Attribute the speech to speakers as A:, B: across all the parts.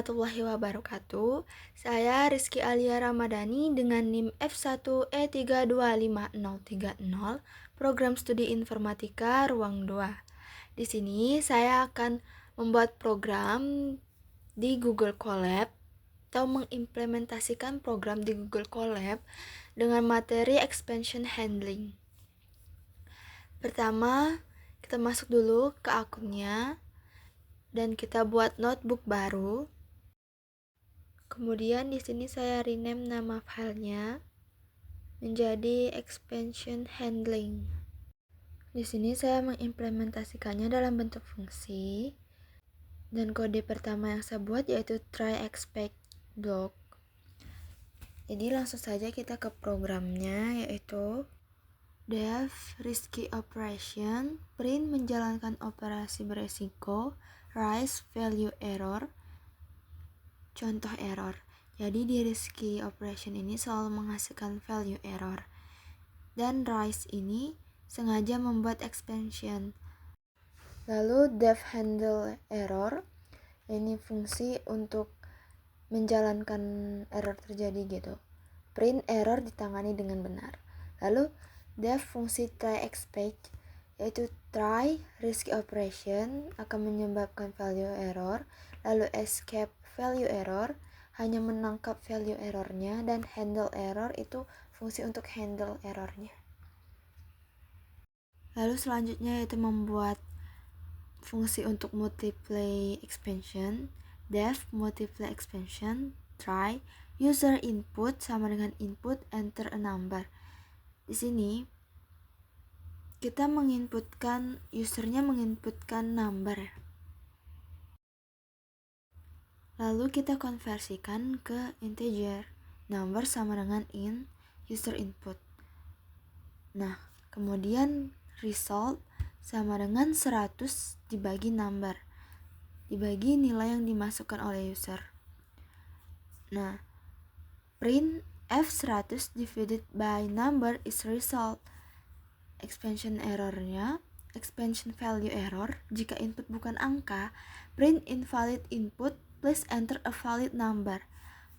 A: warahmatullahi wabarakatuh. Saya Rizky Alia Ramadhani dengan NIM F1E325030, Program Studi Informatika Ruang 2. Di sini saya akan membuat program di Google Colab atau mengimplementasikan program di Google Colab dengan materi expansion handling. Pertama, kita masuk dulu ke akunnya dan kita buat notebook baru. Kemudian di sini saya rename nama filenya menjadi expansion handling. Di sini saya mengimplementasikannya dalam bentuk fungsi, dan kode pertama yang saya buat yaitu try expect block. Jadi langsung saja kita ke programnya, yaitu dev risky operation, print menjalankan operasi beresiko, rise value error. Contoh error. Jadi di risky operation ini selalu menghasilkan value error. Dan rise ini sengaja membuat expansion. Lalu dev handle error. Ini fungsi untuk menjalankan error terjadi gitu. Print error ditangani dengan benar. Lalu dev fungsi try expect, yaitu try risky operation akan menyebabkan value error. Lalu escape value error hanya menangkap value errornya, dan handle error itu fungsi untuk handle errornya. Lalu selanjutnya yaitu membuat fungsi untuk multiply expansion. Dev multiply expansion try user input sama dengan input enter a number. Di sini kita usernya menginputkan number. Lalu kita konversikan ke integer. Number sama dengan user input. Nah, kemudian result sama dengan 100 dibagi number. Dibagi nilai yang dimasukkan oleh user. Nah, print F100 divided by number is result. Expansion value error, jika input bukan angka, print invalid input, please enter a valid number.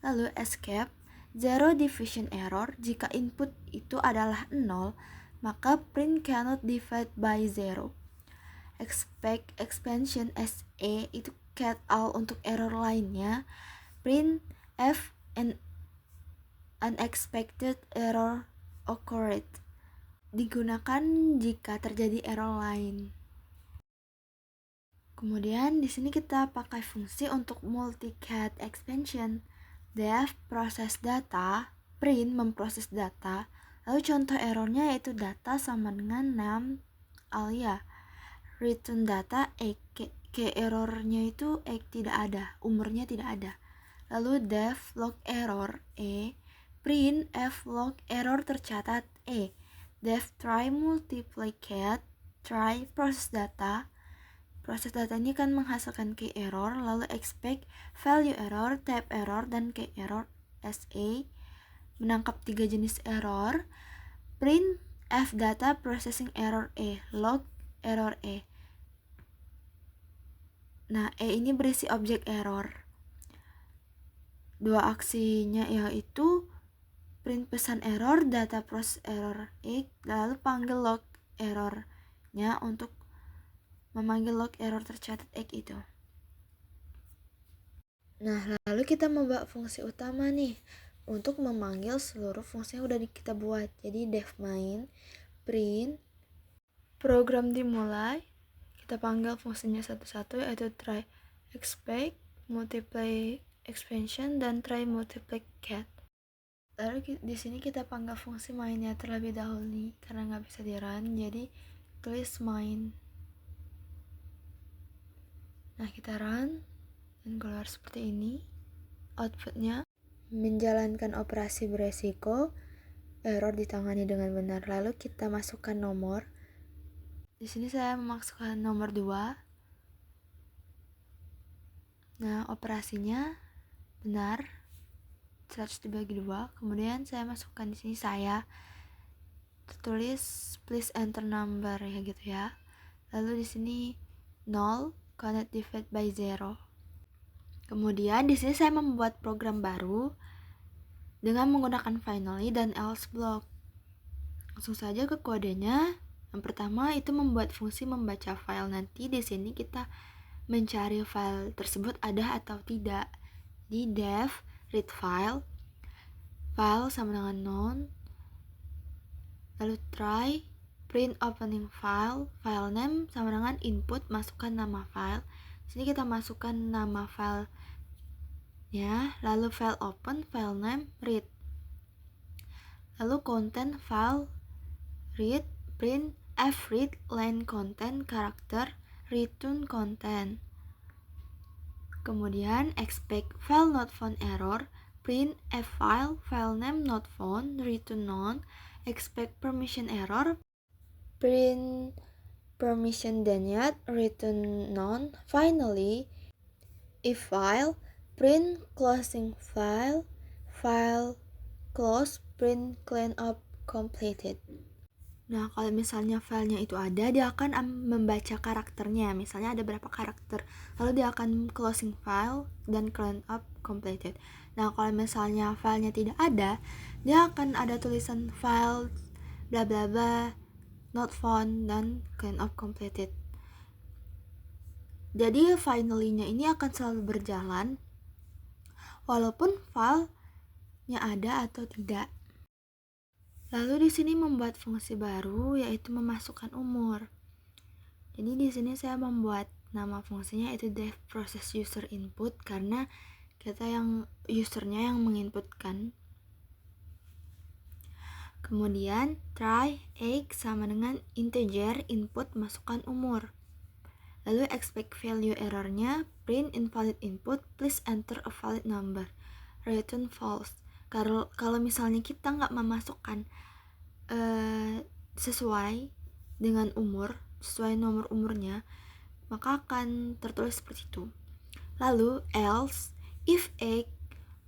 A: Lalu escape, zero division error, jika input itu adalah 0, maka print cannot divide by 0. Expect expansion SE itu cat all untuk error lainnya, print F an unexpected error occurred. Digunakan jika terjadi error lain. Kemudian di sini kita pakai fungsi untuk multi-cat expansion. Dev proses data, print memproses data. Lalu contoh errornya yaitu data sama dengan name alia. Return data ke errornya itu tidak ada, umurnya tidak ada. Lalu dev log error print f log error tercatat dev try multiply cat try proses data. Proses data ini kan menghasilkan key error, lalu expect value error, type error, dan key error SA menangkap 3 jenis error. Print f data processing error log error Nah, ini berisi objek error. Dua aksinya yaitu print pesan error, data process error lalu panggil log errornya untuk memanggil log error tercatat itu. Nah, lalu kita membuat fungsi utama nih untuk memanggil seluruh fungsi yang udah kita buat. Jadi dev main, print, program dimulai, kita panggil fungsinya satu-satu yaitu try expect, multiply expansion, dan try multiply cat. Lalu di sini kita panggil fungsi mainnya terlebih dahulu nih karena nggak bisa di run, jadi tulis main. Nah, kita run dan keluar seperti ini. Outputnya menjalankan operasi beresiko, error ditangani dengan benar. Lalu kita masukkan nomor. Di sini saya memasukkan nomor 2. Nah, operasinya benar, 100 dibagi 2. Kemudian saya masukkan di sini saya tulis please enter number ya gitu ya. Lalu di sini 0 cannot divide by 0. Kemudian di sini saya membuat program baru dengan menggunakan finally dan else block. Langsung saja ke kodenya. Yang pertama itu membuat fungsi membaca file. Nanti di sini kita mencari file tersebut ada atau tidak. Di def read file sama dengan none, lalu try print opening file name sama dengan input, masukkan nama file. Sini kita masukkan nama file ya, lalu file open, file name, read, lalu content file read, print fread line content character, return content. Kemudian expect file not found error, print file name not found, return none, expect permission error, print permission denied, return none. Finally, if file, print closing file close, print cleanup completed. Nah, kalau misalnya filenya itu ada, dia akan membaca karakternya. Misalnya ada berapa karakter, lalu dia akan closing file dan clean up completed. Nah, kalau misalnya filenya tidak ada, dia akan ada tulisan file bla bla bla not found dan clean up completed. Jadi finally-nya ini akan selalu berjalan walaupun filenya ada atau tidak. Lalu di sini membuat fungsi baru yaitu memasukkan umur. Jadi di sini saya membuat nama fungsinya itu def process user input karena kita yang usernya yang menginputkan. Kemudian try age sama dengan integer input masukkan umur. Lalu expect value errornya print invalid input, please enter a valid number, return false. Kalau misalnya kita nggak memasukkan sesuai dengan umur, sesuai nomor umurnya, maka akan tertulis seperti itu. Lalu else, if age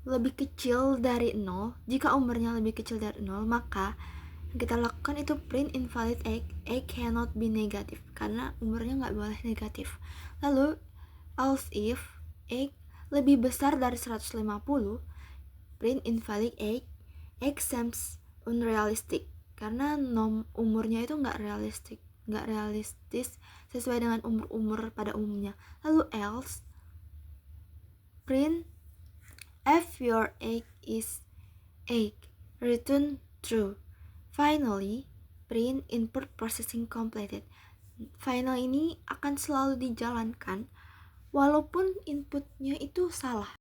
A: lebih kecil dari 0, jika umurnya lebih kecil dari 0, maka yang kita lakukan itu print invalid age cannot be negative, karena umurnya nggak boleh negatif. Lalu else if age lebih besar dari 150, print invalid age seems unrealistic, karena umurnya itu nggak realistis sesuai dengan umur pada umumnya. Lalu else print if your age is age, return true. Finally, print input processing completed. Final ini akan selalu dijalankan walaupun inputnya itu salah.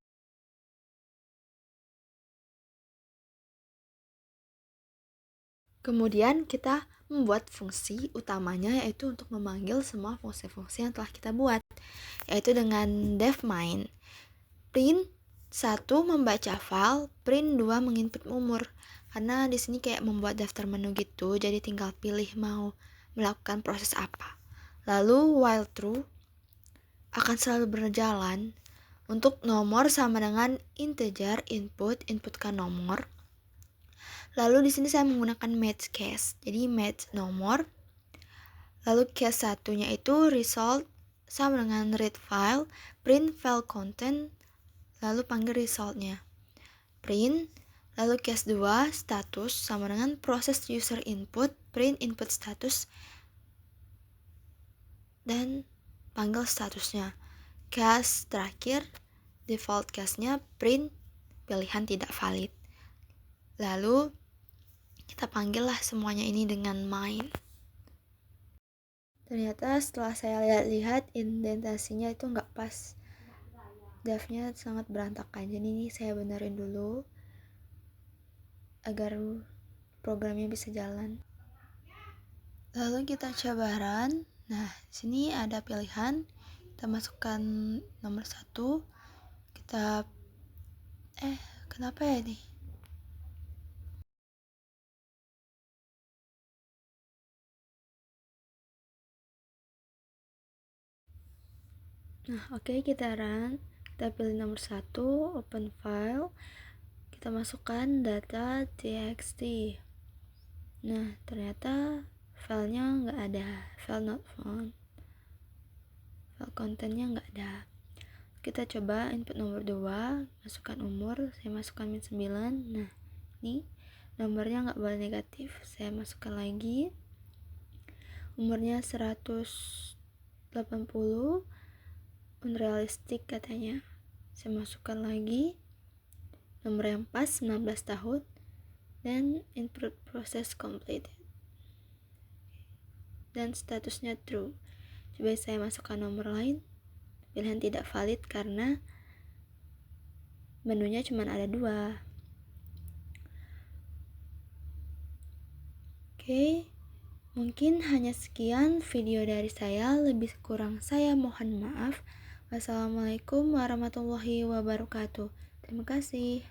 A: Kemudian kita membuat fungsi utamanya yaitu untuk memanggil semua fungsi-fungsi yang telah kita buat, yaitu dengan def main. Print 1 membaca file, print 2 menginput umur. Karena di sini kayak membuat daftar menu gitu, jadi tinggal pilih mau melakukan proses apa. Lalu while true akan selalu berjalan untuk nomor sama dengan integer inputkan nomor. Lalu di sini saya menggunakan match case. Jadi match nomor. Lalu case satunya itu result sama dengan read file, print file content, lalu panggil resultnya. Print, lalu case 2 status sama dengan proses user input, print input status, dan panggil statusnya. Case terakhir, default case-nya print pilihan tidak valid. Lalu kita panggillah semuanya ini dengan main. Ternyata setelah saya lihat-lihat indentasinya itu nggak pas. Defnya sangat berantakan. Jadi ini saya benerin dulu agar programnya bisa jalan. Lalu kita coba run. Nah, sini ada pilihan. Kita masukkan nomor 1. Kita kenapa ya nih? Nah, oke, kita run. Kita pilih nomor 1, open file. Kita masukkan data txt. Nah, ternyata filenya nggak ada, file not found. File kontennya nggak ada. kita coba input nomor 2, masukkan umur, saya masukkan min 9. Nah, ini nomornya nggak boleh negatif, saya masukkan lagi. Umurnya 180, unrealistic katanya. Saya masukkan lagi. Nomor yang pas 19 tahun dan input proses completed. Dan statusnya true. Coba saya masukkan nomor lain. Pilihan tidak valid karena menunya cuma ada 2. Oke, mungkin hanya sekian video dari saya. Lebih kurang saya mohon maaf. Wassalamualaikum warahmatullahi wabarakatuh. Terima kasih.